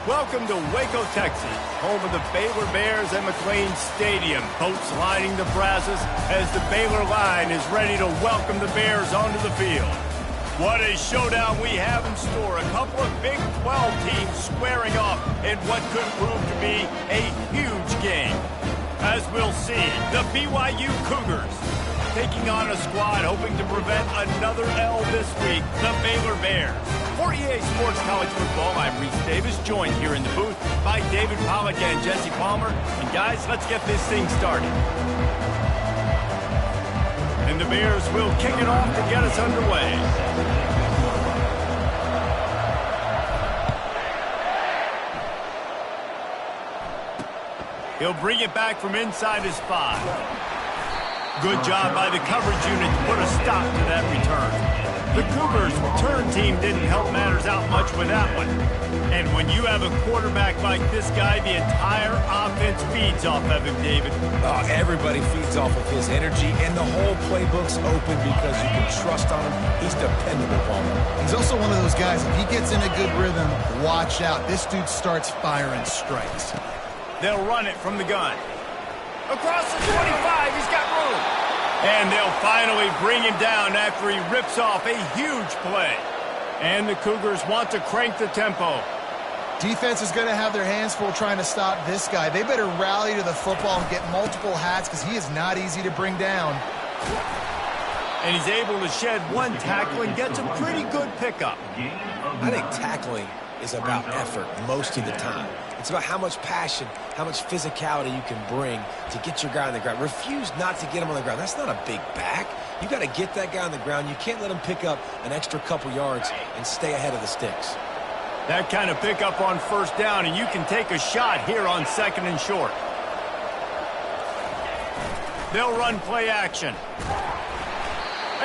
Welcome to Waco, Texas, home of the Baylor Bears and McLean Stadium. Boats lining the brasses as the Baylor line is ready to welcome the Bears onto the field. What a showdown we have in store. A couple of Big 12 teams squaring off in what could prove to be a huge game. As we'll see, the BYU Cougars taking on a squad hoping to prevent another L this week, the Baylor Bears. For EA Sports College Football, I'm Reese Davis, joined here in the booth by David Pollack and Jesse Palmer. And guys, let's get this thing started. And the Bears will kick it off to get us underway. He'll bring it back from inside his 5. Good job by the coverage unit to put a stop to that return. The Cougars' return team didn't help matters out much with that one. And when you have a quarterback like this guy, the entire offense feeds off of him, David. Everybody feeds off of his energy, and the whole playbook's open because you can trust on him. He's dependable, Palmer. He's also one of those guys, if he gets in a good rhythm, watch out. This dude starts firing strikes. They'll run it from the gun. Across the 25, he's got room. And they'll finally bring him down after he rips off a huge play. And the Cougars want to crank the tempo. Defense is going to have their hands full trying to stop this guy. They better rally to the football and get multiple hats because he is not easy to bring down. And he's able to shed one tackle and gets a pretty good pickup. I think tackling is about effort most of the time. It's about how much passion, how much physicality you can bring to get your guy on the ground. Refuse not to get him on the ground. That's not a big back. You got to get that guy on the ground. You can't let him pick up an extra couple yards and stay ahead of the sticks. That kind of pickup on first down, and you can take a shot here on 2nd and short. They'll run play action.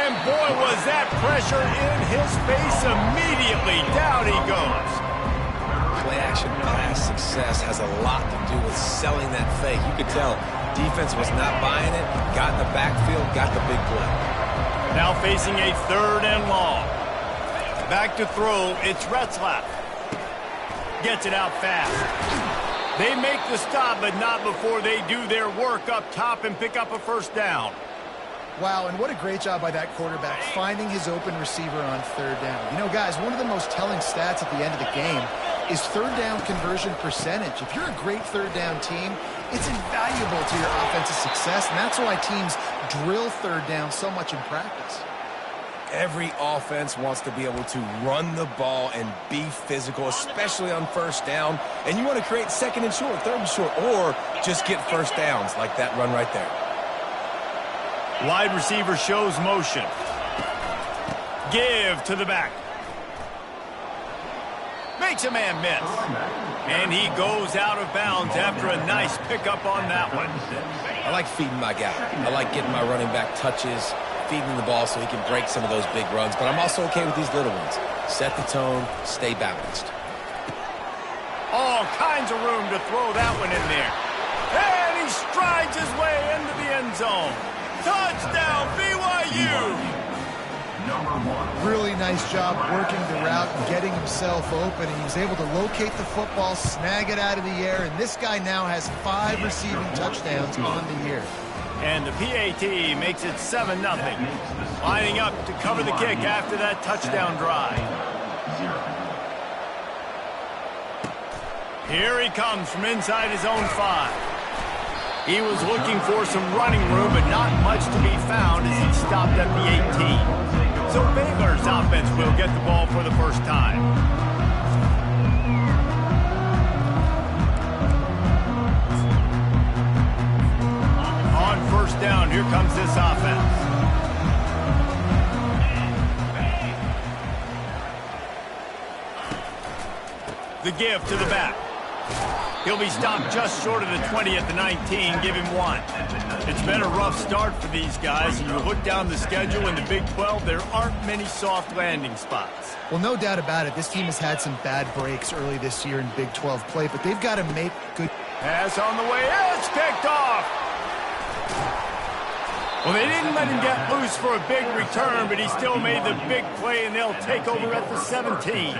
And boy, was that pressure in his face immediately. Down he goes. Play-action pass success has a lot to do with selling that fake. You could tell defense was not buying it, got in the backfield, got the big play. Now facing a 3rd and long. Back to throw, it's Retzlaff. Gets it out fast. They make the stop, but not before they do their work up top and pick up a first down. Wow, and what a great job by that quarterback, finding his open receiver on 3rd down. You know, guys, one of the most telling stats at the end of the game is 3rd down conversion percentage. If you're a great 3rd down team, it's invaluable to your offensive success, and that's why teams drill 3rd down so much in practice. Every offense wants to be able to run the ball and be physical, especially on first down. And you want to create 2nd and short, 3rd and short, or just get first downs like that run right there. Wide receiver shows motion. Give to the back. Makes a man miss. And he goes out of bounds after a nice pickup on that one. I like feeding my guy. I like getting my running back touches, feeding the ball so he can break some of those big runs. But I'm also okay with these little ones. Set the tone, stay balanced. All kinds of room to throw that one in there. And he strides his way into the end zone. Touchdown, BYU! Really nice job working the route and getting himself open. And he was able to locate the football, snag it out of the air, and this guy now has 5 receiving touchdowns on the year. And the PAT makes it 7-0. Lining up to cover the kick after that touchdown drive. Here he comes from inside his own 5. He was looking for some running room, but not much to be found as he stopped at the 18. So Baylor's offense will get the ball for the first time. On first down, here comes this offense. The give to the back. He'll be stopped just short of the 20 at the 19. Give him 1. It's been a rough start for these guys, and you look down the schedule in the Big 12, there aren't many soft landing spots. Well, no doubt about it. This team has had some bad breaks early this year in Big 12 play, but they've got to make good. Pass on the way. It's picked off. Well, they didn't let him get loose for a big return, but he still made the big play, and they'll take over at the 17.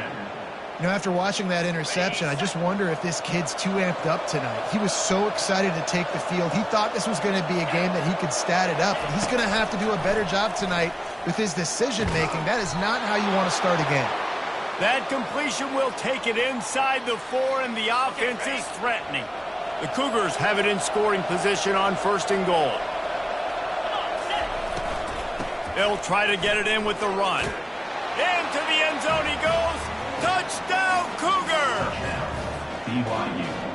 You know, after watching that interception, I just wonder if this kid's too amped up tonight. He was so excited to take the field. He thought this was going to be a game that he could stat it up, but he's going to have to do a better job tonight with his decision-making. That is not how you want to start a game. That completion will take it inside the 4, and the offense is threatening. The Cougars have it in scoring position on 1st and goal. They'll try to get it in with the run. Into the end zone he goes. Touchdown, Cougar!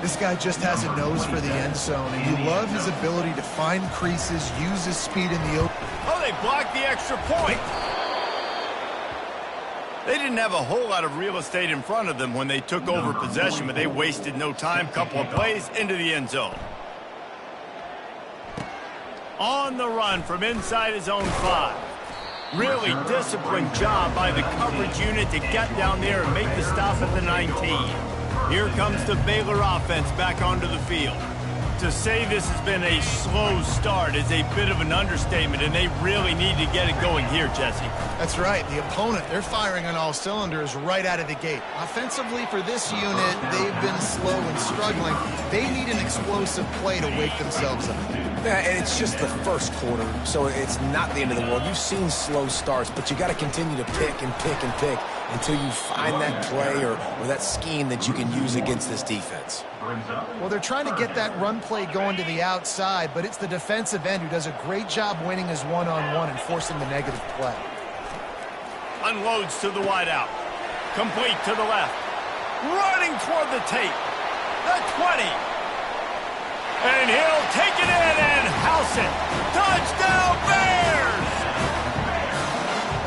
This guy just has a nose for the end zone, and you love his ability to find creases, use his speed in the open. Oh, they blocked the extra point. They didn't have a whole lot of real estate in front of them when they took over possession, but they wasted no time. Couple of plays into the end zone. On the run from inside his own 5. Really disciplined job by the coverage unit to get down there and make the stop at the 19. Here comes the Baylor offense back onto the field. To say this has been a slow start is a bit of an understatement, and they really need to get it going here, Jesse. That's right. The opponent, they're firing on all cylinders right out of the gate. Offensively, for this unit, they've been slow and struggling. They need an explosive play to wake themselves up. Yeah, and it's just the first quarter, so it's not the end of the world. You've seen slow starts, but you got to continue to pick and pick and pick until you find that play or that scheme that you can use against this defense. Well, they're trying to get that run play going to the outside, but it's the defensive end who does a great job winning his one-on-one and forcing the negative play. Unloads to the wideout. Complete to the left. Running toward the tape. The 20. And he'll take it in and house it. Touchdown, Bears!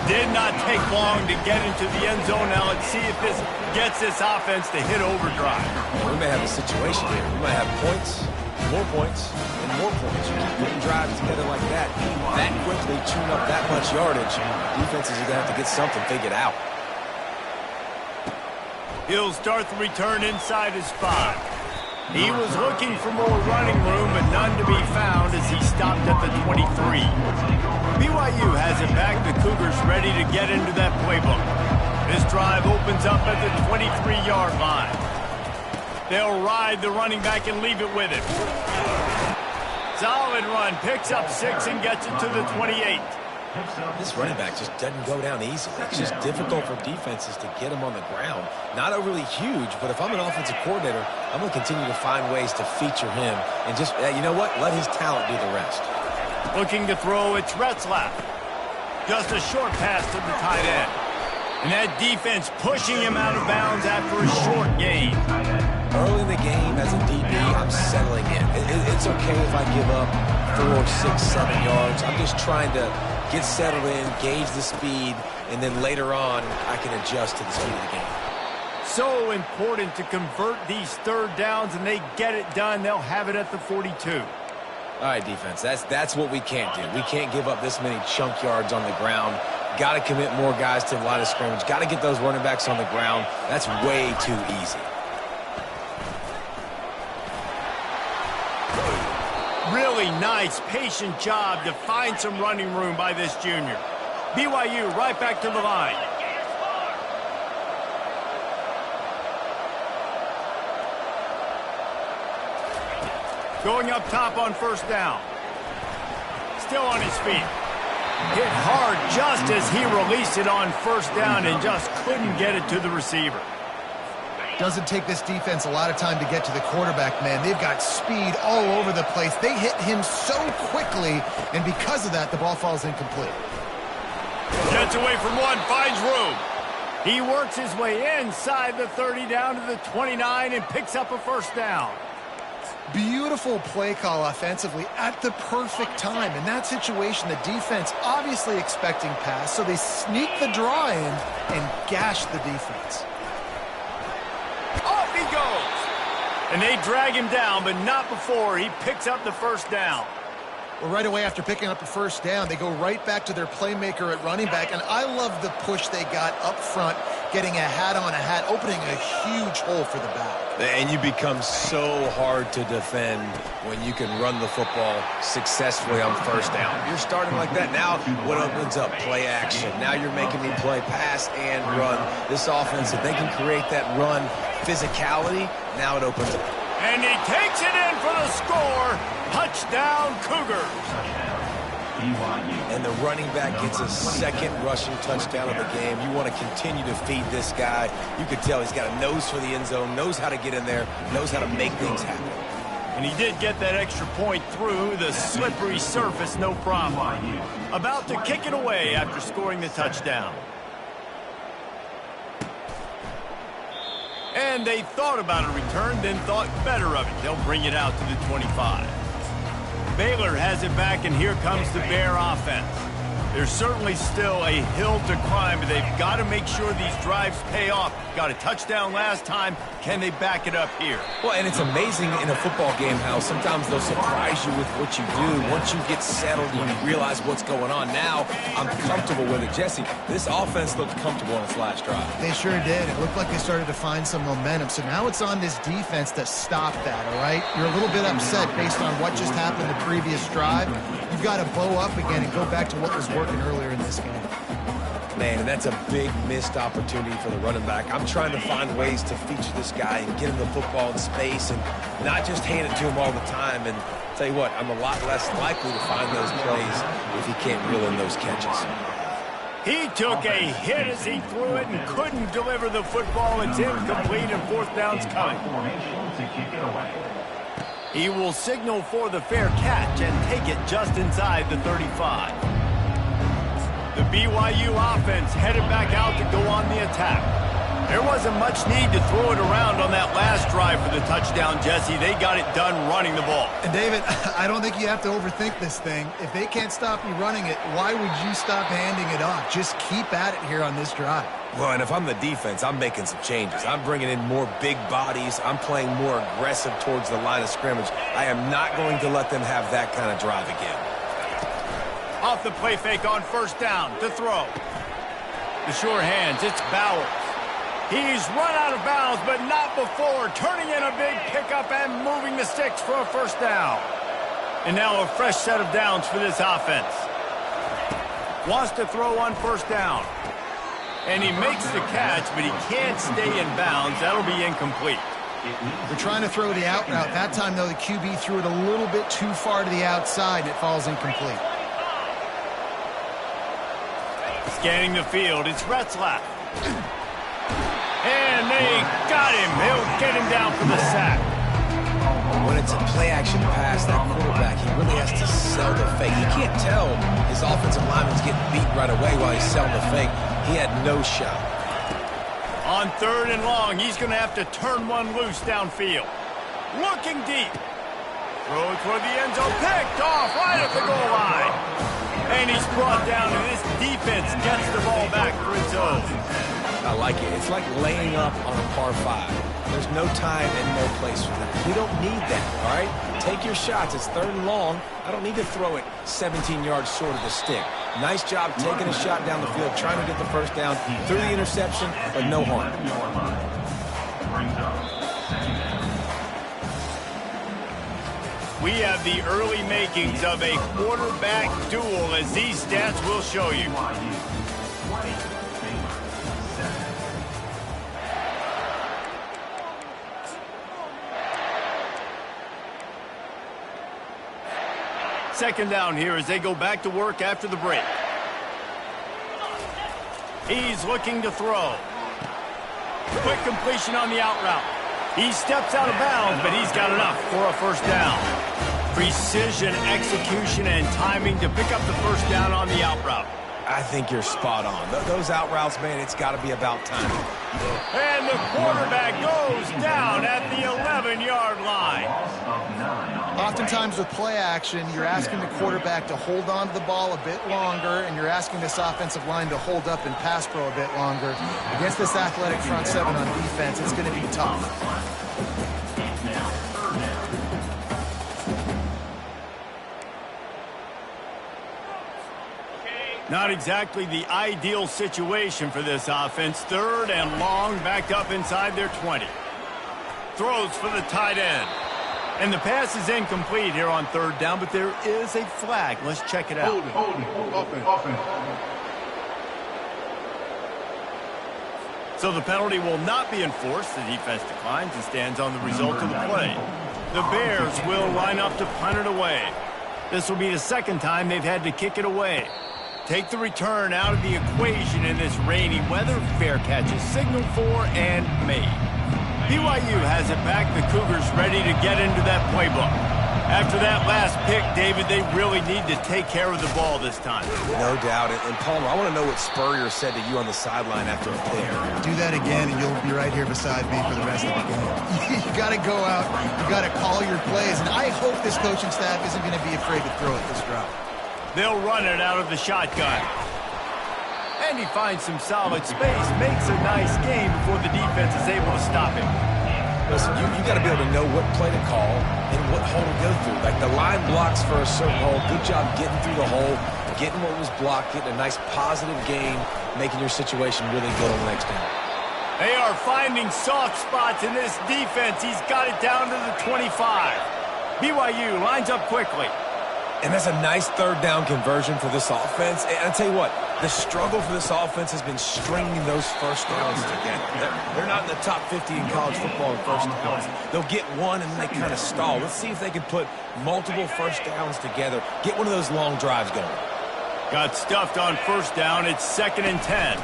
Did not take long to get into the end zone. Now let's see if this gets this offense to hit overdrive. We may have a situation here. We might have points, and more points. You keep putting drives together like that quickly, tune up that much yardage. Defenses are going to have to get something figured out. He'll start the return inside his 5. He was looking for more running room, but none to be found as he stopped at the 23. BYU has it back. The Cougars ready to get into that playbook. This drive opens up at the 23-yard line. They'll ride the running back and leave it with him. Solid run, picks up 6 and gets it to the 28. This running back just doesn't go down easily. It's just difficult for defenses to get him on the ground. Not overly huge, but if I'm an offensive coordinator, I'm going to continue to find ways to feature him and just, you know what, let his talent do the rest. Looking to throw, it's Retzlaff. Just a short pass to the tight end. And that defense pushing him out of bounds after a short gain. Early in the game, as a DB, I'm settling in. It's okay if I give up 4, 6, 7 yards. I'm just trying to get settled in, gauge the speed, and then later on, I can adjust to the speed of the game. So important to convert these third downs, and they get it done. They'll have it at the 42. All right, defense, that's what we can't do. We can't give up this many chunk yards on the ground. Got to commit more guys to the line of scrimmage. Got to get those running backs on the ground. That's way too easy. Really nice, patient job to find some running room by this junior. BYU right back to the line. Going up top on 1st down. Still on his feet. Hit hard just as he released it on 1st down and just couldn't get it to the receiver. Doesn't take this defense a lot of time to get to the quarterback, man. They've got speed all over the place. They hit him so quickly, and because of that, the ball falls incomplete. Gets away from one, finds room. He works his way inside the 30 down to the 29 and picks up a 1st down. Beautiful play call offensively at the perfect time. In that situation, the defense obviously expecting pass, so they sneak the draw in and gash the defense. Off he goes. And they drag him down, but not before he picks up the 1st down. Well, right away after picking up the 1st down, they go right back to their playmaker at running back, and I love the push they got up front, getting a hat on a hat, opening a huge hole for the back. And you become so hard to defend when you can run the football successfully on first down. You're starting like that. Now what opens up? Play action. Now you're making me play pass and run. This offense, if they can create that run physicality, now it opens up. And he takes it in for the score. Touchdown, Cougars. And the running back gets a second rushing touchdown of the game. You want to continue to feed this guy. You could tell he's got a nose for the end zone, knows how to get in there, knows how to make things happen. And he did get that extra point through the slippery surface, no problem. About to kick it away after scoring the touchdown. And they thought about a return, then thought better of it. They'll bring it out to the 25. Baylor has it back, and here comes the Bear offense. There's certainly still a hill to climb, but they've got to make sure these drives pay off. Got a touchdown last time. Can they back it up here? Well, and it's amazing in a football game how sometimes they'll surprise you with what you do. Once you get settled and you realize what's going on, now I'm comfortable with it. Jesse, this offense looked comfortable on its last drive. They sure did. It looked like they started to find some momentum. So now it's on this defense to stop that, all right? You're a little bit upset based on what just happened the previous drive. You've got to bow up again and go back to what was working earlier in this game. Man, and that's a big missed opportunity for the running back. I'm trying to find ways to feature this guy and get him the football in space and not just hand it to him all the time. And tell you what, I'm a lot less likely to find those plays if he can't reel in those catches. He took a hit as he threw it and couldn't deliver the football. It's incomplete and fourth down's coming. He will signal for the fair catch and take it just inside the 35. The BYU offense headed back out to go on the attack. There wasn't much need to throw it around on that last drive for the touchdown, Jesse. They got it done running the ball. And David, I don't think you have to overthink this thing. If they can't stop you running it, why would you stop handing it off? Just keep at it here on this drive. Well, and if I'm the defense, I'm making some changes. I'm bringing in more big bodies. I'm playing more aggressive towards the line of scrimmage. I am not going to let them have that kind of drive again. Off the play fake on first down to throw. The sure hands, it's Bowers. He's run out of bounds, but not before. Turning in a big pickup and moving the sticks for a first down. And now a fresh set of downs for this offense. Wants to throw on first down. And he makes the catch, but he can't stay in bounds. That'll be incomplete. They're trying to throw the out route. That time, though, the QB threw it a little bit too far to the outside, and it falls incomplete. Scanning the field, it's Retzlaff. And they got him. They'll get him down for the sack. When it's a play-action pass, that quarterback, he really has to sell the fake. He can't tell his offensive lineman's getting beat right away while he's selling the fake. He had no shot. On third and long, he's going to have to turn one loose downfield. Looking deep. Throw toward the end zone. Picked off right at the goal line. And he's brought down, and this defense gets the ball back for its own. I like it. It's like laying up on a par 5. There's no time and no place for that. We don't need that, all right? Take your shots. It's third and long. I don't need to throw it 17 yards short of the stick. Nice job taking a shot down the field, trying to get the first down through the interception, but no harm. We have the early makings of a quarterback duel, as these stats will show you. Second down here as they go back to work after the break. He's looking to throw. Quick completion on the out route. He steps out of bounds, but he's got enough for a first down. Precision, execution, and timing to pick up the first down on the out route. I think you're spot on. Those out routes, man, it's got to be about timing. And the quarterback goes down at the 11-yard line. Oftentimes with play action, you're asking the quarterback to hold on to the ball a bit longer, and you're asking this offensive line to hold up and pass pro a bit longer. Against this athletic front seven on defense, it's going to be tough. Not exactly the ideal situation for this offense. 3rd and long, backed up inside their 20. Throws for the tight end. And the pass is incomplete here on 3rd down, but there is a flag. Let's check it out. Offense. So the penalty will not be enforced. The defense declines and stands on the result of the play. The Bears will line up to punt it away. This will be the 2nd time they've had to kick it away. Take the return out of the equation in this rainy weather. Fair catch is signaled for and made. BYU has it back. The Cougars ready to get into that playbook. After that last pick, David, they really need to take care of the ball this time. No doubt. And Palmer, I want to know what Spurrier said to you on the sideline after a pick. Do that again, and you'll be right here beside me for the rest of the game. You got to go out. You got to call your plays. And I hope this coaching staff isn't going to be afraid to throw it this drive. They'll run it out of the shotgun. And he finds some solid space, makes a nice game before the defense is able to stop him. Listen, you got to be able to know what play to call and what hole to go through. Like the line blocks for a certain hole. Good job getting through the hole, getting what was blocked, getting a nice positive gain, making your situation really good on the next down. They are finding soft spots in this defense. He's got it down to the 25. BYU lines up quickly. And that's a nice 3rd down conversion for this offense. And I'll tell you what, the struggle for this offense has been stringing those first downs together. They're not in the top 50 in college football in first downs. They'll get one and they kind of stall. Let's see if they can put multiple first downs together. Get one of those long drives going. Got stuffed on 1st down. It's 2nd and 10.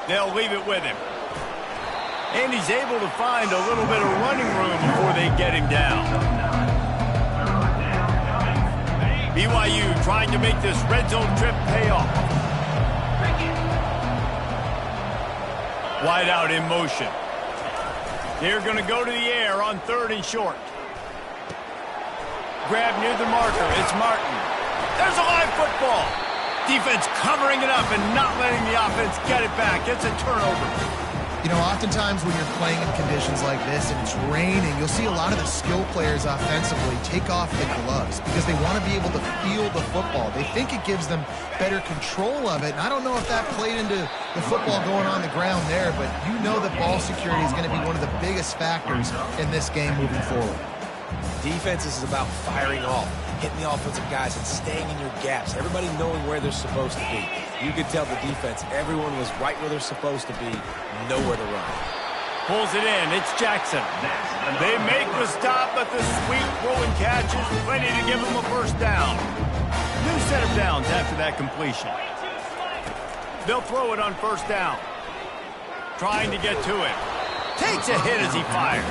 They'll leave it with him. And he's able to find a little bit of running room before they get him down. BYU trying to make this red zone trip pay off. Wide out in motion. They're going to go to the air on 3rd and short. Grab near the marker. It's Martin. There's a live football. Defense covering it up and not letting the offense get it back. It's a turnover. You know, oftentimes when you're playing in conditions like this and it's raining, you'll see a lot of the skill players offensively take off the gloves because they want to be able to feel the football. They think it gives them better control of it. And I don't know if that played into the football going on the ground there, but you know that ball security is going to be one of the biggest factors in this game moving forward. Defense is about firing off, hitting the offensive guys and staying in your gaps. Everybody knowing where they're supposed to be. You could tell the defense, everyone was right where they're supposed to be, nowhere to run. Pulls it in. It's Jackson. They make the stop, but the sweep throwing catch is plenty to give them a 1st down. New set of downs after that completion. They'll throw it on 1st down. Trying to get to it. Takes a hit as he fires.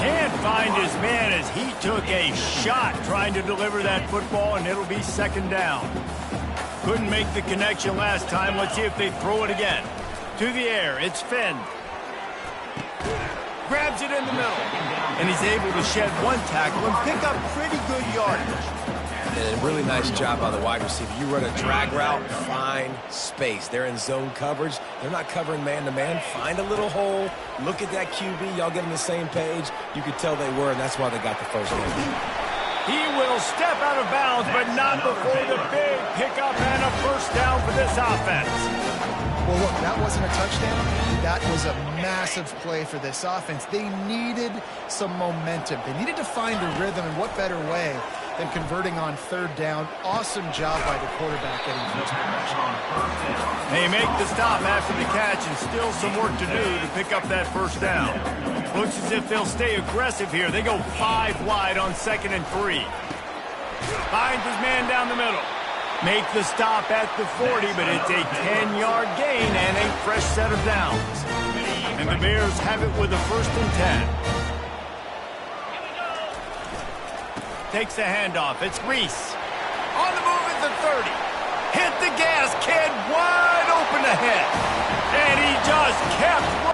Can't find his man as he took a shot trying to deliver that football, and it'll be 2nd down. Couldn't make the connection last time. Let's see if they throw it again. To the air, it's Finn. Grabs it in the middle. And he's able to shed one tackle and pick up pretty good yardage. And a really nice job by the wide receiver. You run a drag route, find space. They're in zone coverage. They're not covering man-to-man. Find a little hole. Look at that QB. Y'all get on the same page. You could tell they were, and that's why they got the 1st down. He will step out of bounds, but not before the big pickup and a 1st down for this offense. Well, look, that wasn't a touchdown. That was a massive play for this offense. They needed some momentum. They needed to find a rhythm, and what better way than converting on 3rd down. Awesome job by the quarterback getting first progression. They make the stop after the catch and still some work to do to pick up that 1st down. Looks as if they'll stay aggressive here. They go 5 wide on 2nd and 3. Finds his man down the middle. Make the stop at the 40, but it's a 10-yard gain and a fresh set of downs. And the Bears have it with a 1st and 10. Takes the handoff. It's Reese. On the move at the 30. Hit the gas, kid. Wide open ahead. And he just kept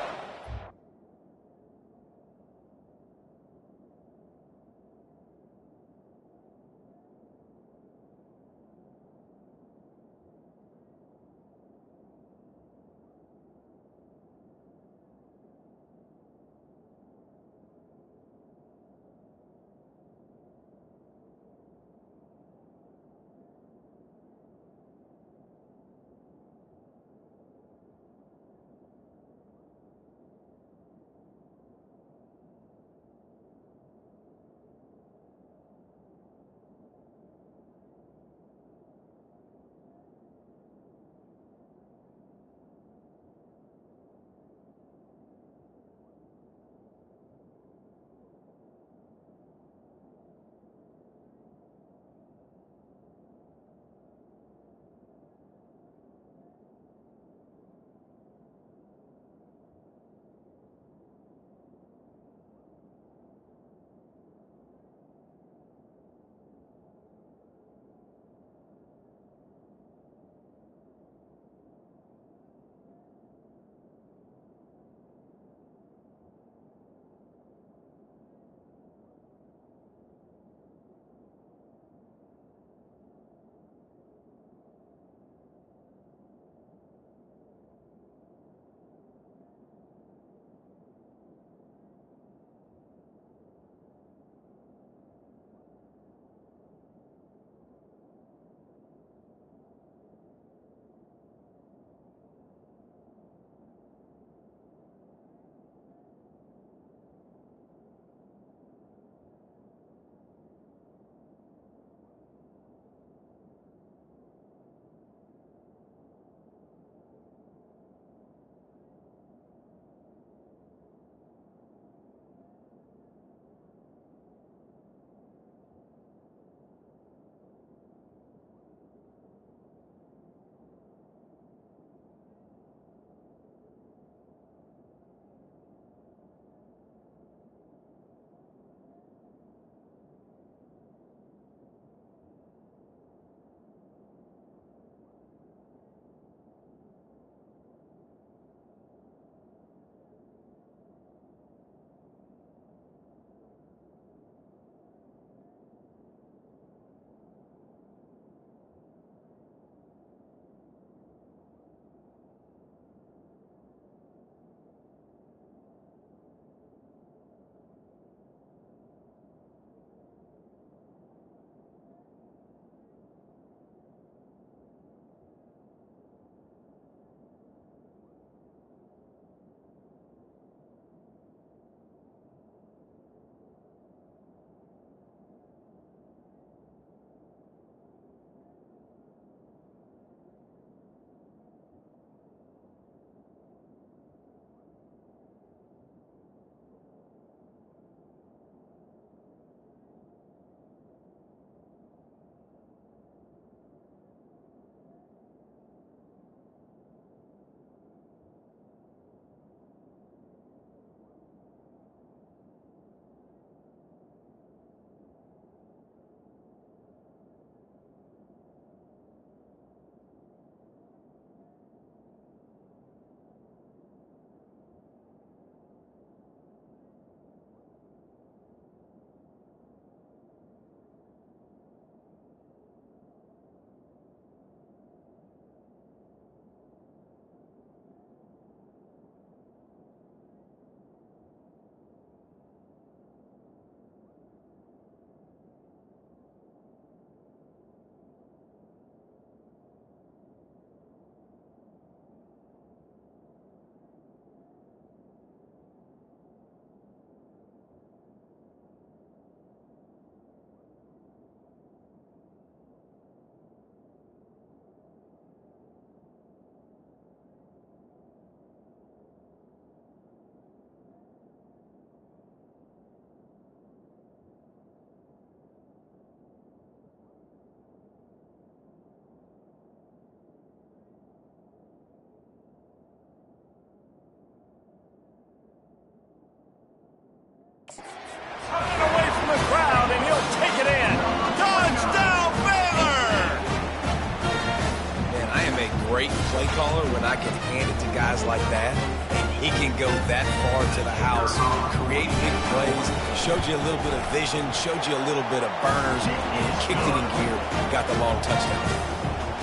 guys like that, and he can go that far to the house, create big plays, showed you a little bit of vision, showed you a little bit of burners, and he kicked it in gear and got the long touchdown.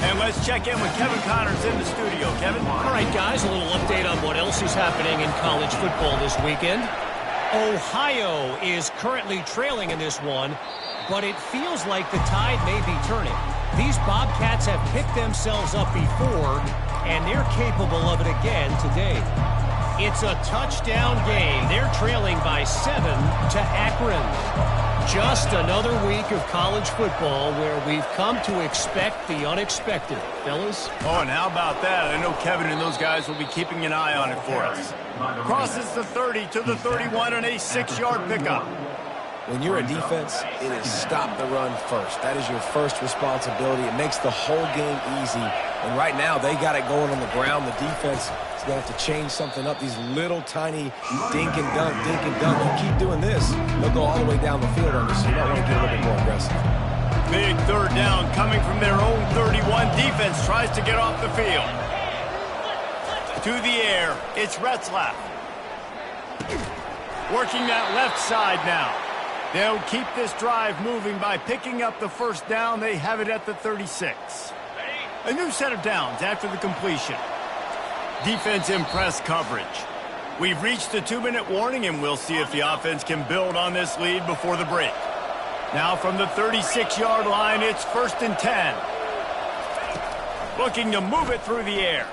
And let's check in with Kevin Connors in the studio. Kevin? All right, guys, a little update on what else is happening in college football this weekend. Ohio is currently trailing in this one, but it feels like the tide may be turning. These Bobcats have picked themselves up before, and they're capable of it again today. It's a touchdown game. They're trailing by 7 to Akron. Just another week of college football where we've come to expect the unexpected. Fellas? Oh, and how about that? I know Kevin and those guys will be keeping an eye on it for us. Crosses the 30 to the 31 and a 6-yard pickup. When you're a defense, it is stop the run first. That is your first responsibility. It makes the whole game easy. And right now, they got it going on the ground. The defense is going to have to change something up. These little tiny dink and dunk, dink and dunk. You keep doing this, they'll go all the way down the field on you, so you might want to get a little bit more aggressive. Big third down coming from their own 31. Defense tries to get off the field. To the air, it's Retzlaff. Working that left side now. They'll keep this drive moving by picking up the first down. They have it at the 36. A new set of downs after the completion. Defense in press coverage. We've reached the 2-minute warning, and we'll see if the offense can build on this lead before the break. Now from the 36-yard line, it's 1st and 10. Looking to move it through the air.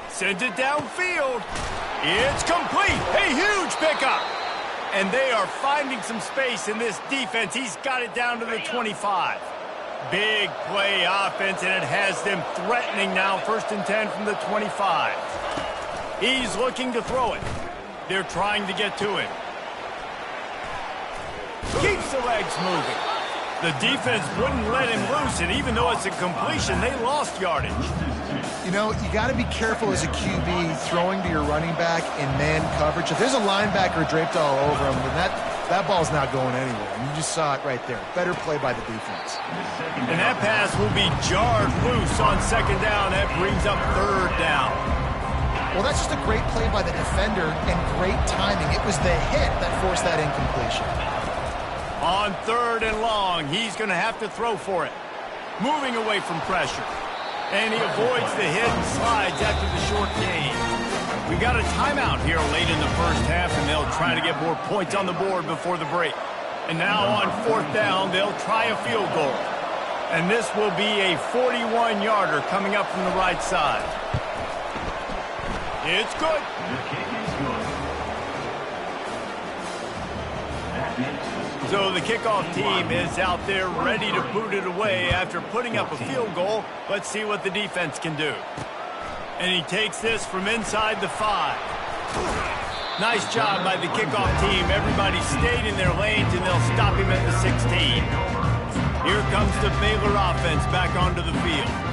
Sends it downfield. It's complete. A huge pickup. And they are finding some space in this defense. He's got it down to the 25. Big play offense, and it has them threatening now. 1st and 10 from the 25. He's looking to throw it. They're trying to get to it. Keeps the legs moving. The defense wouldn't let him loose, and even though it's a completion, they lost yardage. You know, you got to be careful as a QB throwing to your running back in man coverage. If there's a linebacker draped all over him, then that ball's not going anywhere. And you just saw it right there. Better play by the defense. And that pass will be jarred loose on 2nd down. That brings up 3rd down. Well, that's just a great play by the defender and great timing. It was the hit that forced that incompletion. On 3rd and long, he's going to have to throw for it. Moving away from pressure. And he avoids the hit and slides after the short gain. We got a timeout here late in the first half, and they'll try to get more points on the board before the break. And now on 4th down, they'll try a field goal. And this will be a 41-yarder coming up from the right side. It's good. So the kickoff team is out there ready to boot it away after putting up a field goal. Let's see what the defense can do. And he takes this from inside the 5. Nice job by the kickoff team. Everybody stayed in their lanes, and they'll stop him at the 16. Here comes the Baylor offense back onto the field.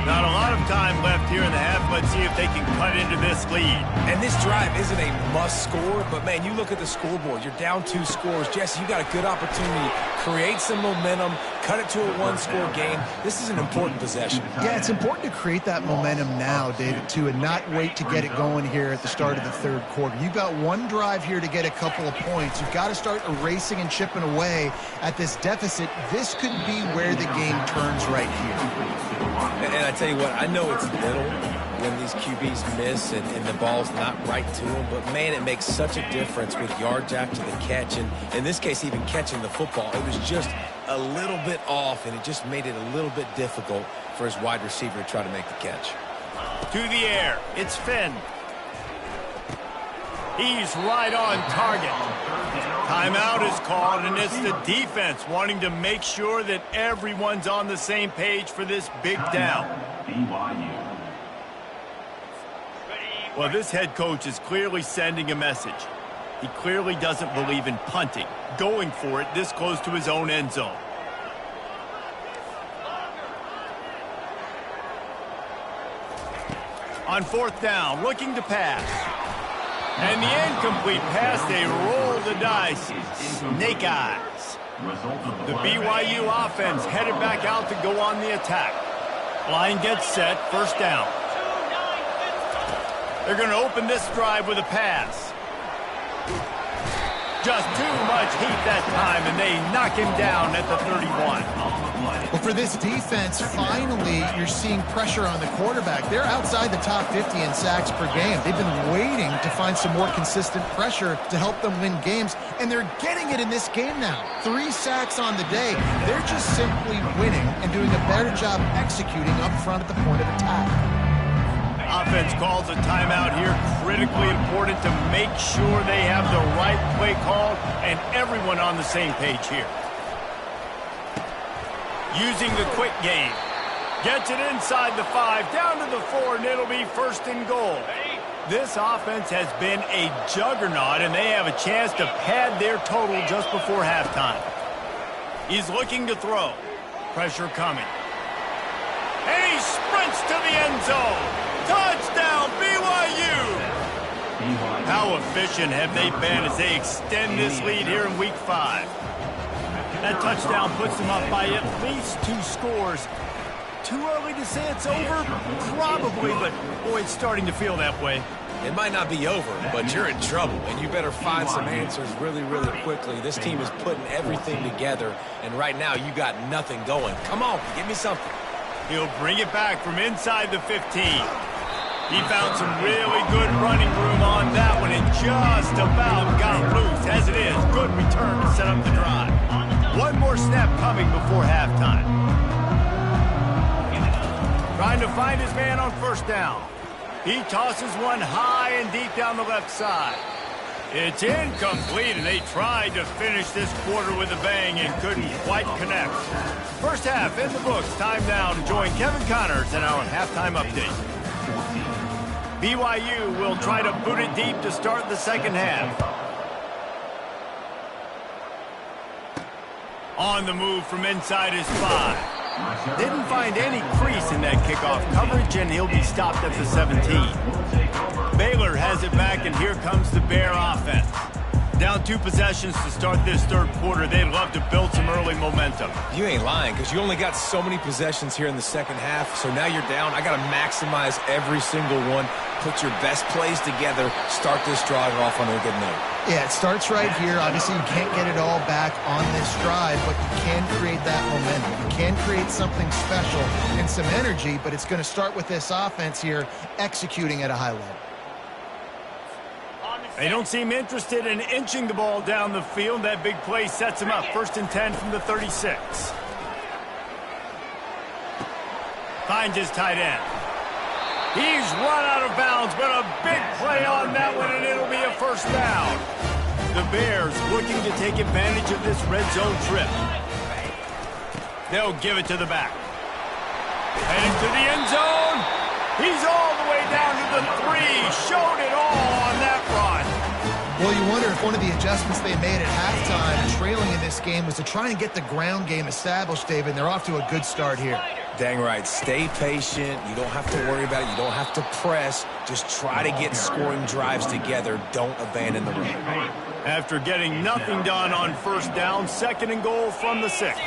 Not a lot of time left here in the half. Let's see if they can cut into this lead. And this drive isn't a must score, but, man, you look at the scoreboard. You're down 2 scores. Jesse, you got a good opportunity. Create some momentum. Cut it to a 1-score game. This is an important possession. Yeah, it's important to create that momentum now, David, too, and not wait to get it going here at the start of the 3rd quarter. You've got one drive here to get a couple of points. You've got to start erasing and chipping away at this deficit. This could be where the game turns right here. And I tell you what, I know it's little when these QBs miss and the ball's not right to them, but, man, it makes such a difference with yards after the catch. And in this case, even catching the football, it was just a little bit off, and it just made it a little bit difficult for his wide receiver to try to make the catch. To the air, it's Finn. He's right on target. Timeout is called, and it's the defense wanting to make sure that everyone's on the same page for this big down. Well, this head coach is clearly sending a message. He clearly doesn't believe in punting, going for it this close to his own end zone. On 4th down, looking to pass. And the incomplete pass, they roll the dice. Snake eyes. The BYU offense headed back out to go on the attack. Line gets set, 1st down. They're going to open this drive with a pass. Just too much heat that time, and they knock him down at the 31. Well, for this defense, finally, you're seeing pressure on the quarterback. They're outside the top 50 in sacks per game. They've been waiting to find some more consistent pressure to help them win games, and they're getting it in this game now. 3 sacks on the day. They're just simply winning and doing a better job executing up front at the point of attack. Offense calls a timeout here. Critically important to make sure they have the right play call and everyone on the same page here. Using the quick game. Gets it inside the 5, down to the 4, and it'll be 1st and goal. This offense has been a juggernaut, and they have a chance to pad their total just before halftime. He's looking to throw. Pressure coming. And he sprints to the end zone. Touchdown, BYU! How efficient have they been as they extend this lead here in Week 5? That touchdown puts them up by at least 2 scores. Too early to say it's over? Probably, but boy, it's starting to feel that way. It might not be over, but you're in trouble, and you better find some answers really, really quickly. This team is putting everything together, and right now you got nothing going. Come on, give me something. He'll bring it back from inside the 15. He found some really good running room on that one and just about got loose. As it is, good return to set up the drive. One more snap coming before halftime. Trying to find his man on 1st down. He tosses one high and deep down the left side. It's incomplete, and they tried to finish this quarter with a bang and couldn't quite connect. First half in the books. Time now to join Kevin Connors in our halftime update. BYU will try to boot it deep to start the second half. On the move from inside his 5. Didn't find any crease in that kickoff coverage, and he'll be stopped at the 17. Baylor has it back, and here comes the Bear offense. Down 2 possessions to start this 3rd quarter. They'd love to build some early momentum. You ain't lying, because you only got so many possessions here in the second half, so now you're down. I got to maximize every single one. Put your best plays together. Start this drive off on a good note. Yeah, it starts right here. Obviously, you can't get it all back on this drive, but you can create that momentum. You can create something special and some energy, but it's going to start with this offense here executing at a high level. They don't seem interested in inching the ball down the field. That big play sets him up. 1st and 10 from the 36. Finds his tight end. He's run out of bounds, but a big play on that one, and it'll be a 1st down. The Bears looking to take advantage of this red zone trip. They'll give it to the back. Heading to the end zone. He's all the way down to the 3. Showed it all on that run. Well, you wonder if one of the adjustments they made at halftime, trailing in this game, was to try and get the ground game established, David. They're off to a good start here. Dang right. Stay patient. You don't have to worry about it. You don't have to press. Just try to get scoring drives together. Don't abandon the run. After getting nothing done on 1st down, 2nd and goal from the 6.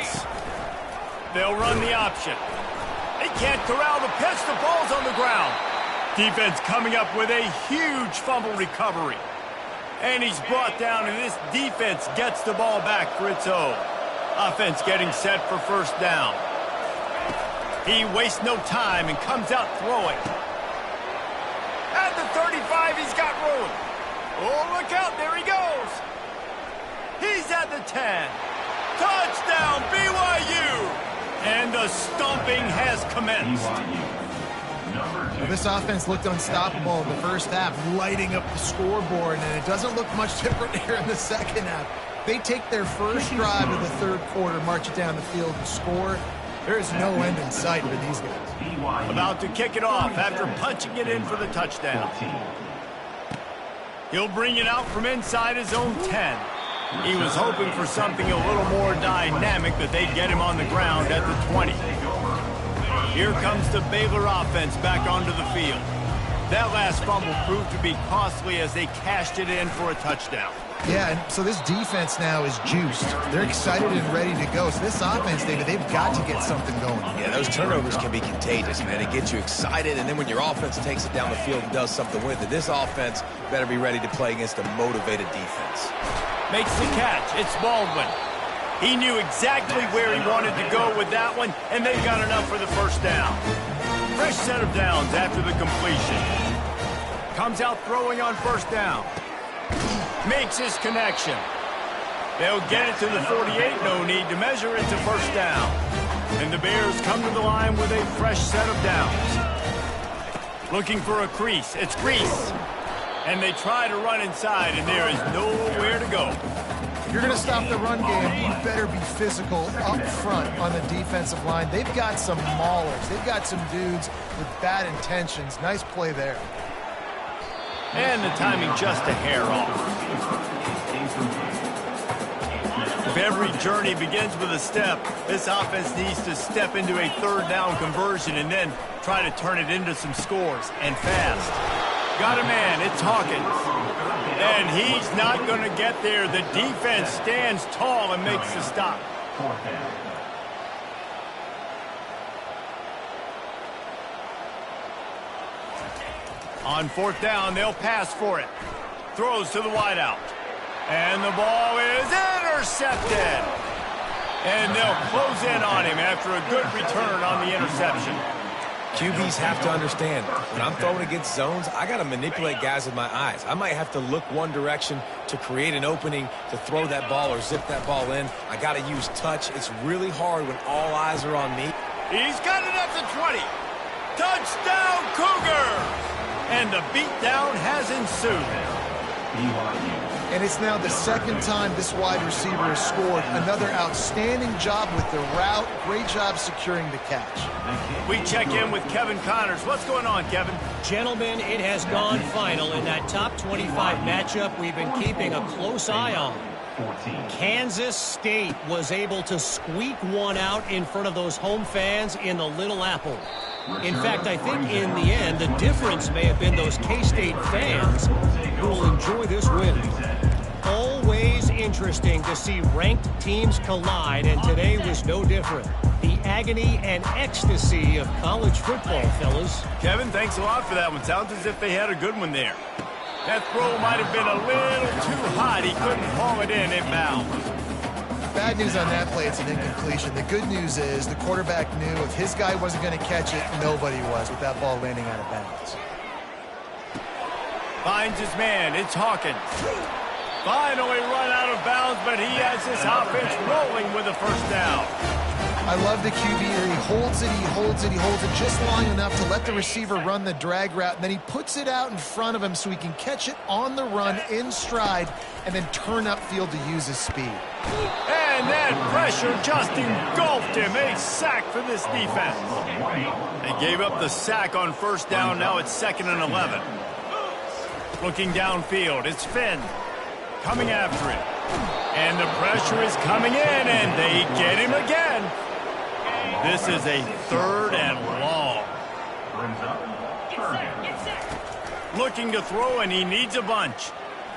They'll run the option. They can't corral the pitch. The ball's on the ground. Defense coming up with a huge fumble recovery. And he's brought down, and this defense gets the ball back for its own. Offense getting set for 1st down. He wastes no time and comes out throwing. At the 35, he's got room. Oh, look out. There he goes. He's at the 10. Touchdown, BYU. And the stomping has commenced. Well, this offense looked unstoppable in the 1st half, lighting up the scoreboard, and it doesn't look much different here in the 2nd half. They take their 1st drive of the 3rd quarter, march it down the field, and score. There is no end in sight for these guys. About to kick it off after punching it in for the touchdown. He'll bring it out from inside his own 10. He was hoping for something a little more dynamic, that they'd get him on the ground at the 20. Here comes the Baylor offense back onto the field. That last fumble proved to be costly as they cashed it in for a touchdown. Yeah, and so this defense now is juiced. They're excited and ready to go. So this offense, David, they've got to get something going. Yeah, those turnovers can be contagious, man. It gets you excited, and then when your offense takes it down the field and does something with it, this offense better be ready to play against a motivated defense. Makes the catch. It's Baldwin. He knew exactly where he wanted to go with that one, and they got enough for the first down. Fresh set of downs after the completion. Comes out throwing on first down. Makes his connection. They'll get it to the 48. No need to measure it to first down. And the Bears come to the line with a fresh set of downs. Looking for a crease. It's Grease. And they try to run inside, and there is nowhere to go. If you're going to stop the run game, you better be physical up front on the defensive line. They've got some maulers. They've got some dudes with bad intentions. Nice play there. And the timing just a hair off. If every journey begins with a step, this offense needs to step into a third down conversion and then try to turn it into some scores, and fast. Got a man, it's Hawkins. And he's not going to get there. The defense stands tall and makes the stop. On fourth down, they'll pass for it. Throws to the wideout. And the ball is intercepted. And they'll close in on him after a good return on the interception. QBs have to understand, when I'm throwing against zones, I got to manipulate guys with my eyes. I might have to look one direction to create an opening to throw that ball or zip that ball in. I got to use touch. It's really hard when all eyes are on me. He's got it at the 20. Touchdown, Cougar! And the beatdown has ensued. And it's now the second time this wide receiver has scored. Another outstanding job with the route. Great job securing the catch. We check in with Kevin Connors. What's going on, Kevin? Gentlemen, it has gone final in that top 25 matchup we've been keeping a close eye on. Kansas State was able to squeak one out in front of those home fans in the Little Apple. In fact, I think in the end, the difference may have been those K-State fans who will enjoy this win. Always interesting to see ranked teams collide, and today was no different. The agony and ecstasy of college football, fellas. Kevin, thanks a lot for that one. Sounds as if they had a good one there. That throw might have been a little too hot. He couldn't haul it in bounds. Bad news on that play, it's an incompletion. The good news is the quarterback knew if his guy wasn't going to catch it, nobody was with that ball landing out of bounds. Finds his man. It's Hawkins. Finally run out of bounds, but he has this offense rolling with a first down. I love the QB here. He holds it, he holds it, he holds it just long enough to let the receiver run the drag route, and then he puts it out in front of him so he can catch it on the run in stride and then turn upfield to use his speed. And that pressure just engulfed him. A sack for this defense. They gave up the sack on first down. Now it's 2nd and 11. Looking downfield, it's Finn coming after it. And the pressure is coming in, and they get him again. This is a 3rd and long. Looking to throw, and he needs a bunch.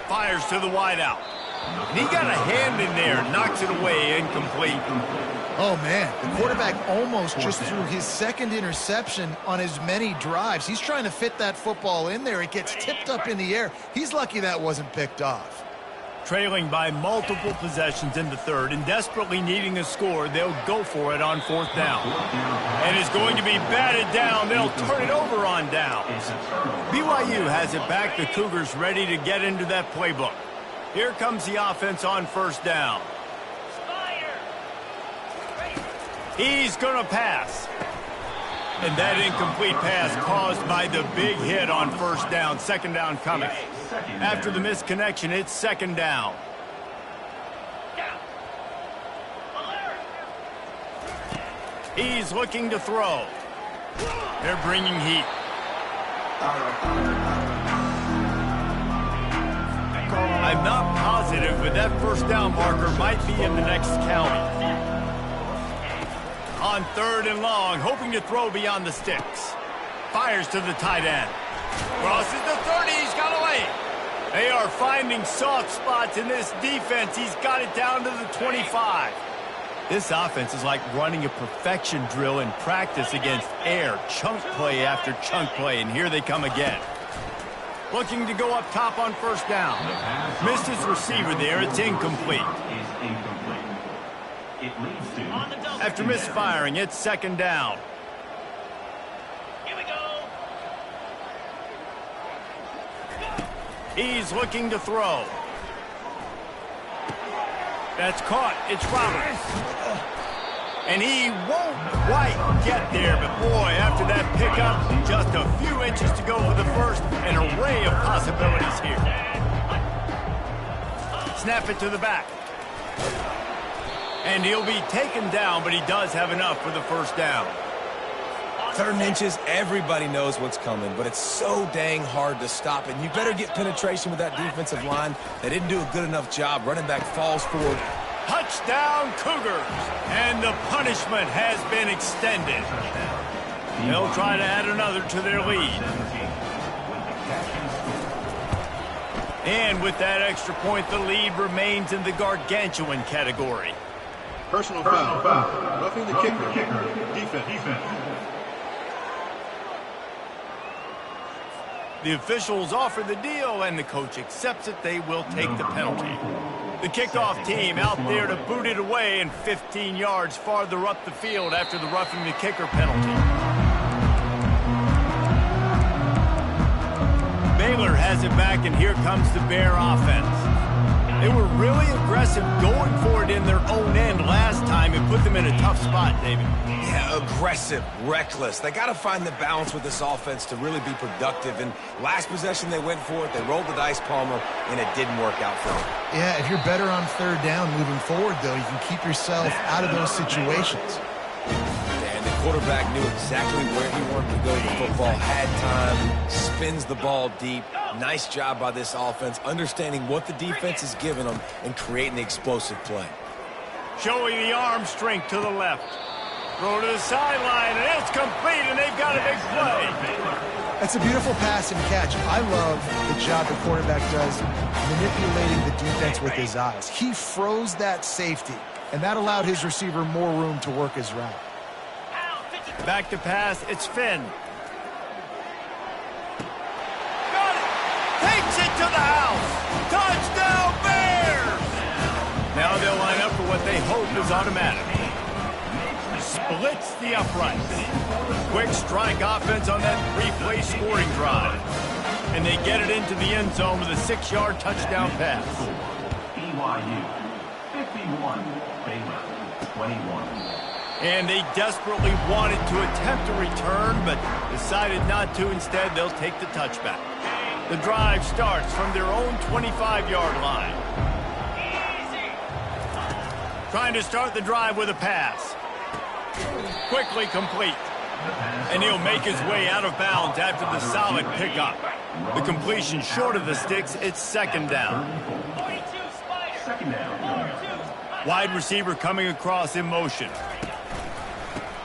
Fires to the wideout. And he got a hand in there, knocks it away, incomplete. Oh, man, the quarterback almost just threw his 2nd interception on as many drives. He's trying to fit that football in there. It gets tipped up in the air. He's lucky that wasn't picked off. Trailing by multiple possessions in the 3rd and desperately needing a score, they'll go for it on 4th down. And it's going to be batted down. They'll turn it over on downs. BYU has it back. The Cougars ready to get into that playbook. Here comes the offense on 1st down. He's going to pass. And that incomplete pass caused by the big hit on 1st down. 2nd down coming. After the missed connection, it's 2nd down. He's looking to throw. They're bringing heat. I'm not positive, but that 1st down marker might be in the next county. On 3rd and long, hoping to throw beyond the sticks. Fires to the tight end. Crosses the 30. He's got a lane. They are finding soft spots in this defense. He's got it down to the 25. This offense is like running a perfection drill in practice against air. Chunk play after chunk play, and here they come again. Looking to go up top on first down. Missed his receiver there. It's incomplete. After misfiring, it's second down. Here we go. He's looking to throw. That's caught. It's Roberts. And he won't quite get there, but boy, after that pickup, just a few inches to go for the first. An array of possibilities here. Snap it to the back. And he'll be taken down, but he does have enough for the first down. 3rd and inches, everybody knows what's coming, but it's so dang hard to stop. And you better get penetration with that defensive line. They didn't do a good enough job. Running back falls forward. Touchdown, Cougars! And the punishment has been extended. They'll try to add another to their lead. And with that extra point, the lead remains in the gargantuan category. Personal foul. Roughing the kicker. Defense. The officials offer the deal, and the coach accepts it. They will take the penalty. The kickoff team out there to boot it away and 15 yards farther up the field after the roughing the kicker penalty. Baylor has it back, and here comes the Bear offense. They were really aggressive going for it in their own end last time and put them in a tough spot, David. Yeah, aggressive, reckless. They got to find the balance with this offense to really be productive. And last possession, they went for it. They rolled the dice, Palmer, and it didn't work out for them. Yeah, if you're better on 3rd down moving forward, though, you can keep yourself out of those situations. And the quarterback knew exactly where he wanted to go with the football, had time, spins the ball deep. Nice job by this offense, understanding what the defense is giving them and creating the explosive play. Showing the arm strength to the left. Throw to the sideline, and it's complete, and they've got a big play. That's a beautiful pass and catch. I love the job the quarterback does manipulating the defense with his eyes. He froze that safety, and that allowed his receiver more room to work his route. Back to pass, it's Finn. Got it! Takes it to the house! Touchdown, Bears! Now they'll line up for what they hope is automatic. Splits the uprights. Quick strike offense on that 3-play scoring drive. And they get it into the end zone with a 6-yard touchdown pass. BYU, 51, Baylor, 21. And they desperately wanted to attempt a return, but decided not to. Instead, they'll take the touchback. The drive starts from their own 25-yard line. Trying to start the drive with a pass. Quickly complete. And he'll make his way out of bounds after the solid pickup. The completion short of the sticks, it's second down. Wide receiver coming across in motion.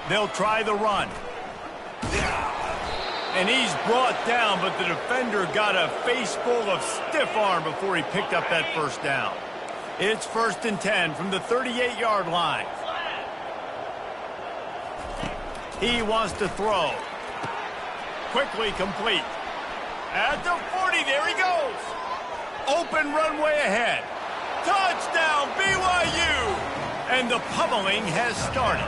They'll try the run. And he's brought down, but the defender got a face full of stiff arm before he picked up that first down. It's 1st and 10 from the 38-yard line. He wants to throw. Quickly complete. At the 40, there he goes. Open runway ahead. Touchdown, BYU! And the pummeling has started.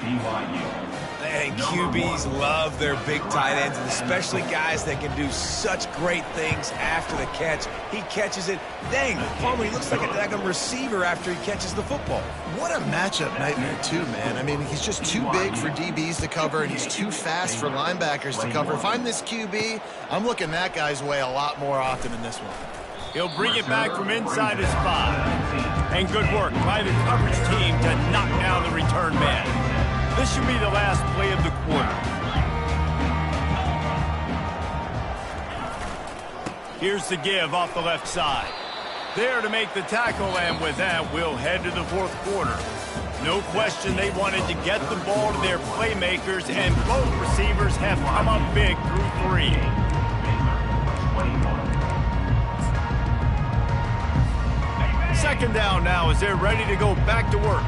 BYU. And QBs love their big tight ends, and especially guys that can do such great things after the catch. He catches it. Dang, Palmer, he looks like a daggum receiver after he catches the football. What a matchup nightmare, too, man. I mean, he's just too big for DBs to cover, and he's too fast for linebackers to cover. If I'm this QB, I'm looking that guy's way a lot more often in this one. He'll bring it back from inside his 5. And good work by the coverage team to knock down the return man. This should be the last play of the quarter. Here's the give off the left side. There to make the tackle, and with that, we'll head to the fourth quarter. No question they wanted to get the ball to their playmakers, and both receivers have come up big through 3. second down now as they're ready to go back to work.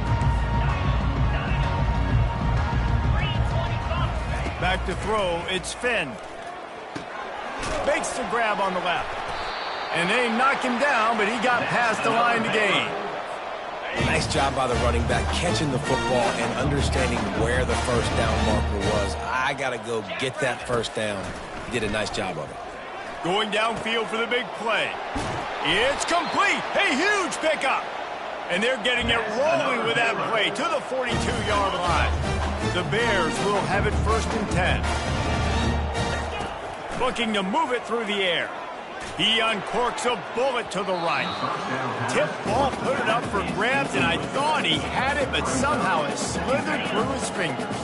Back to throw, it's Finn. Makes the grab on the left. And they knock him down, but he got past the line to gain. Nice job by the running back, catching the football and understanding where the first down marker was. I got to go get that first down. He did a nice job of it. Going downfield for the big play. It's complete. A huge pickup. And they're getting it rolling with that play to the 42-yard line. The Bears will have it 1st and 10. Looking to move it through the air. He uncorks a bullet to the right. Tip ball, put it up for grabs, and I thought he had it, but somehow it slithered through his fingers.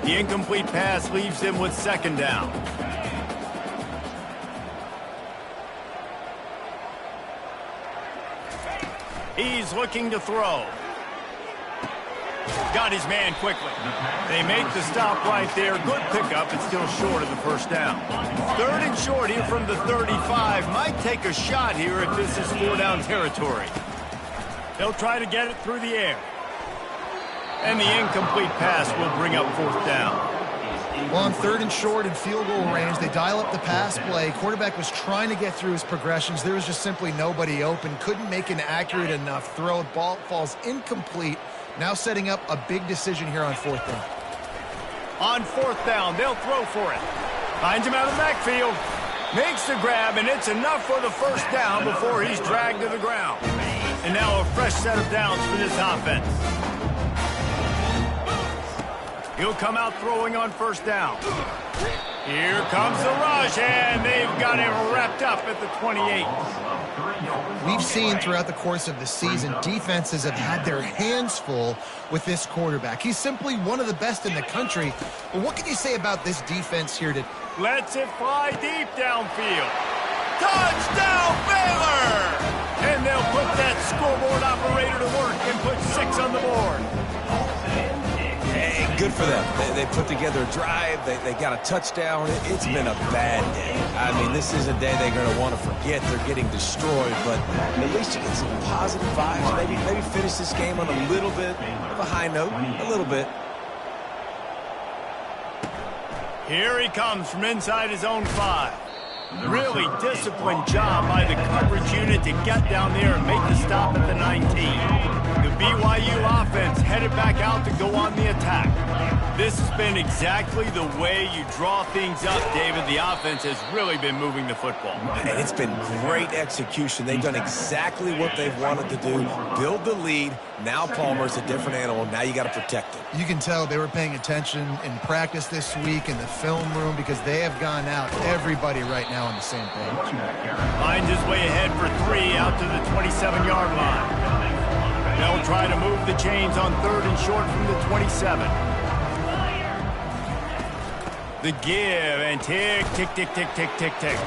The incomplete pass leaves him with 2nd down. He's looking to throw. Got his man quickly. They make the stop right there. Good pickup. It's still short of the first down. 3rd and short here from the 35. Might take a shot here if this is 4-down territory. They'll try to get it through the air. And the incomplete pass will bring up 4th down. Well, on 3rd and short in field goal range, they dial up the pass play. Quarterback was trying to get through his progressions. There was just simply nobody open. Couldn't make an accurate enough throw. Ball falls incomplete. Now setting up a big decision here on 4th down. On 4th down, they'll throw for it. Finds him out of the backfield. Makes the grab, and it's enough for the first down before he's dragged to the ground. And now a fresh set of downs for this offense. He'll come out throwing on 1st down. Here comes the rush, and they've got him wrapped up at the 28. We've seen throughout the course of the season, defenses have had their hands full with this quarterback. He's simply one of the best in the country. But what can you say about this defense here today? Lets it fly deep downfield. Touchdown, Baylor! And they'll put that scoreboard operator to work and put 6 on the board. Hey, good for them. They put together a drive. They got a touchdown. It's been a bad day. I mean, this is a day they're going to want to forget. They're getting destroyed, but at least you get some positive vibes. Maybe finish this game on a little bit of a high note, a little bit. Here he comes from inside his own 5. Really disciplined job by the coverage unit to get down there and make the stop at the 19. The BYU offense headed back out to go on the attack. This has been exactly the way you draw things up, David. The offense has really been moving the football. And it's been great execution. They've done exactly what they've wanted to do. Build the lead. Now Palmer's a different animal. Now you got to protect it. You can tell they were paying attention in practice this week in the film room because they have gone out, everybody right now on the same page. Finds his way ahead for 3 out to the 27-yard line. They'll try to move the chains on 3rd and short from the 27. The give and tick, tick, tick, tick, tick, tick, tick.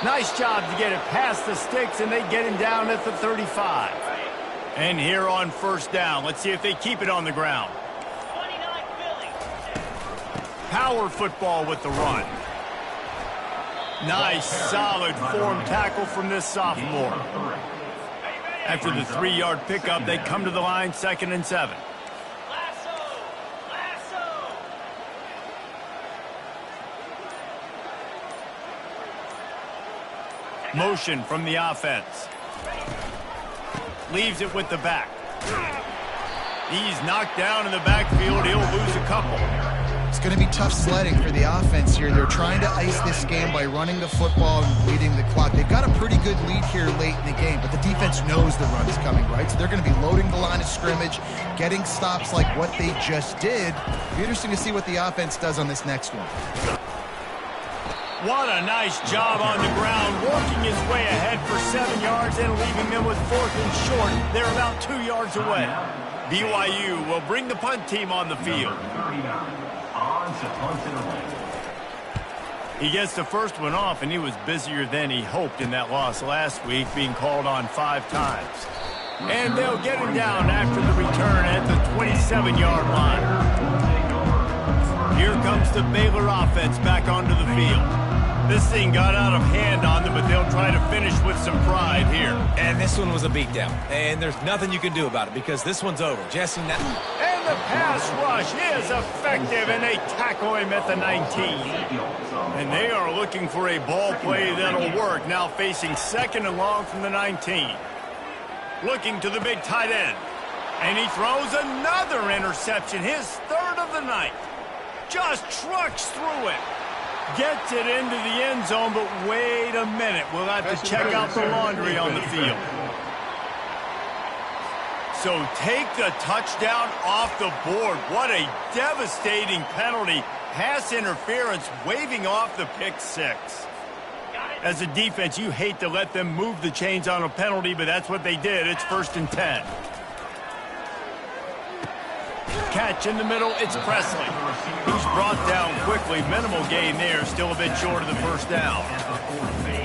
Nice job to get it past the sticks, and they get him down at the 35. And here on 1st down, let's see if they keep it on the ground. Power football with the run. Nice, solid form tackle from this sophomore. After the 3-yard pickup, they come to the line 2nd and 7. Motion from the offense. Leaves it with the back. He's knocked down in the backfield. He'll lose a couple. It's going to be tough sledding for the offense here. They're trying to ice this game by running the football and bleeding the clock. They've got a pretty good lead here late in the game, but the defense knows the run is coming, right? So they're going to be loading the line of scrimmage, getting stops like what they just did. It'll be interesting to see what the offense does on this next one. What a nice job on the ground, working his way ahead for 7 yards and leaving them with 4th and short. They're about 2 yards away. BYU will bring the punt team on the field. He gets the first one off, and he was busier than he hoped in that loss last week, being called on 5 times. And they'll get him down after the return at the 27-yard line. Here comes the Baylor offense back onto the field. This thing got out of hand on them, but they'll try to finish with some pride here. And this one was a beatdown. And there's nothing you can do about it because this one's over. Jesse, now... And the pass rush is effective, and they tackle him at the 19. And they are looking for a ball play that'll work, now facing 2nd and long from the 19. Looking to the big tight end. And he throws another interception, his 3rd of the night. Just trucks through it. Gets it into the end zone, but wait a minute. We'll have to check out the laundry on the field. So take the touchdown off the board. What a devastating penalty. Pass interference, waving off the pick 6. As a defense, you hate to let them move the chains on a penalty, but that's what they did. It's 1st and 10. Catch in the middle, it's Presley. He's brought down quickly. Minimal gain there, still a bit short of the 1st down.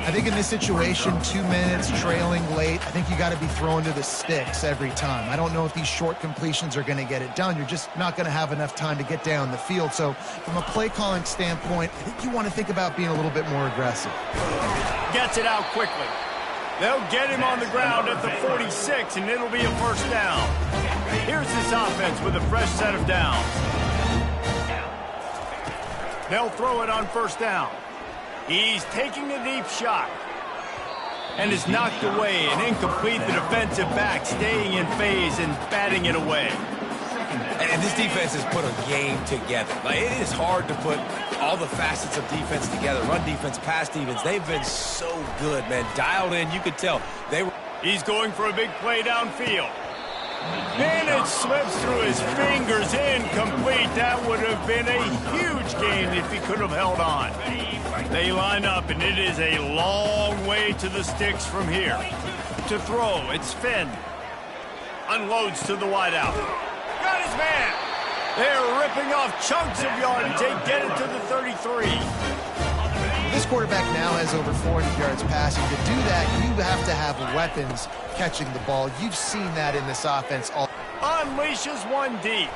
I think in this situation, 2 minutes, trailing late, I think you got to be throwing to the sticks every time. I don't know if these short completions are going to get it done. You're just not going to have enough time to get down the field. So from a play calling standpoint, I think you want to think about being a little bit more aggressive. Gets it out quickly. They'll get him on the ground at the 46, and it'll be a 1st down. Here's this offense with a fresh set of downs. They'll throw it on 1st down. He's taking a deep shot. And is knocked away and incomplete. The defensive back staying in phase and batting it away. And this defense has put a game together. Like, it is hard to put all the facets of defense together. Run defense, pass defense. They've been so good, man. Dialed in, you could tell. He's going for a big play downfield. And it slips through his fingers, incomplete. That would have been a huge gain if he could have held on. They line up, and it is a long way to the sticks from here. To throw, it's Finn. Unloads to the wideout. Got his man. They're ripping off chunks of yardage. They get it to the 33. This quarterback now has over 400 yards passing. To do that, you have to have weapons catching the ball. You've seen that in this offense. Unleashes one deep.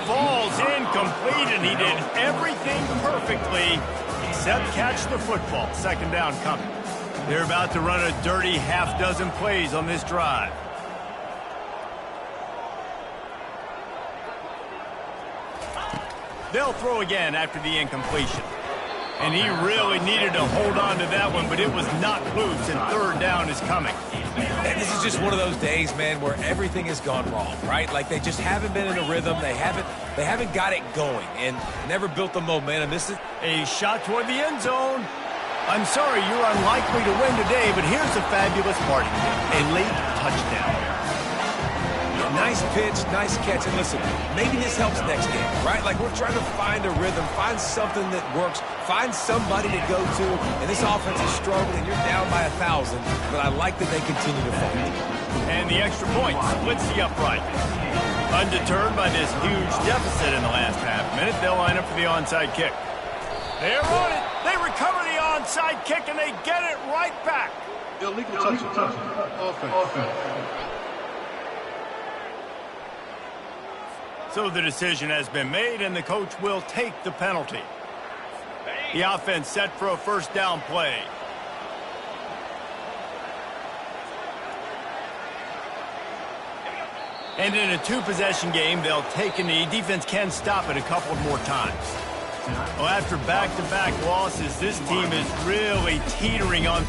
Falls incomplete, and he did everything perfectly except catch the football. 2nd down coming. They're about to run a dirty half-dozen plays on this drive. They'll throw again after the incompletion. And he really needed to hold on to that one, but it was not loose, and 3rd down is coming. And this is just one of those days, man, where everything has gone wrong, right? Like, they just haven't been in a rhythm. They haven't got it going and never built the momentum. This is a shot toward the end zone. I'm sorry, you're unlikely to win today, but here's a fabulous party. A late touchdown. Nice pitch, nice catch, and listen, maybe this helps next game, right? Like, we're trying to find a rhythm, find something that works, find somebody to go to, and this offense is struggling, and you're down by 1,000, but I like that they continue to fold. And the extra point splits the upright. Undeterred by this huge deficit in the last half minute, they'll line up for the onside kick. They're on it. They recover the onside kick, and they get it right back. Illegal touch. Offense. So the decision has been made, and the coach will take the penalty. The offense set for a 1st down play. And in a 2-possession game, they'll take a knee. Defense can stop it a couple more times. Well, after back-to-back losses, this team is really teetering on